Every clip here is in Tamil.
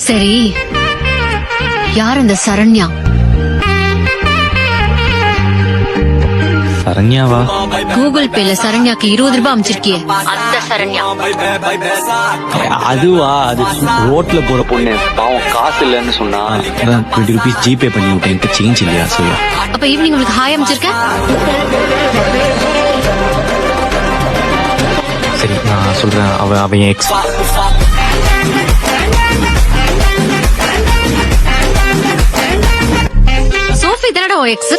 சரி, யார் இந்த சரண்யா? சரண்யாவா? கூகுள் பேல சரண்யாக்கு 20 ரூபாய் அமைச்சிருக்கியே, அந்த சரண்யா. அதுவா? அது ரோட்ல போற பொண்ணு, பாவம் காசு இல்லன்னு சொன்னா 20 ரூபீஸ் ஜிபே பண்ணி விட்டேன். சேஞ்ச் இல்லையா சொல்ல. அப்ப ஈவினிங் உங்களுக்கு ஹாய் அமைச்சிருக்க? சரி நான் சொல்றேன், அவன் எக்ஸ். சோஃபி தானடா உன் எக்ஸ்?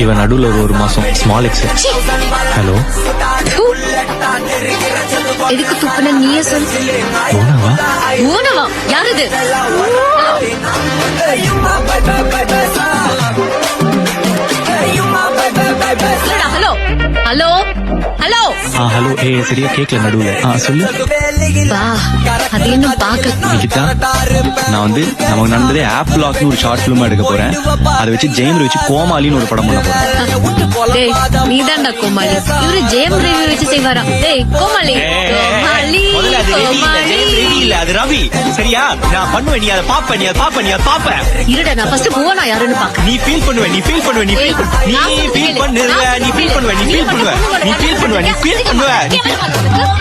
இவன் நடுவுல ஒரு மாசம் ஸ்மால் எக்ஸ். ஹலோ, எதுக்கு துப்புன நீயே சொல்லு. ஓனவா? ஓனவா? யார் இது? Hello hello hello. ஹலோ. சரியா கேக்கல நடுவுல. சொல்லு. வா, அது இன்னும் பாக்க. நிகிதா, நான் நமக்கு நடந்ததே ஆப் லாக்னு ஒரு ஷார்ட் பிலிம் எடுக்க போறேன். அதை வச்சு ஜெயம் வச்சு கோமாளின்னு ஒரு படம் பண்ண போறேன். டேய், நீதான்டா கோமாளி. இவரு ஜெயம் ரவி வச்சு செய்வாரா? டேய் கோமாளி, கோமாளி, கோமாளி. அது ரவி. சரியா? நான் பண்ணுவேன், நீ அதை பாப்ப, நீ அதை பாப்ப, நீ அதை பாப்ப. இருடா, நான் ஃபர்ஸ்ட் புவனா யாருன்னு பாக்க. நீ ஃபீல் பண்ணுவ, நீ ஃபீல் பண்ணுவ, நீ ஃபீல் பண்ணுவ, நீ ஃபீல் பண்ணுவ, நீ ஃபீல் பண்ணுவ, நீ ஃபீல் பண்ணுவ, நீ ஃபீல் பண்ணுவ, நீ ஃபீல் பண்ணுவ, நீ ஃபீல் பண்ணுவ.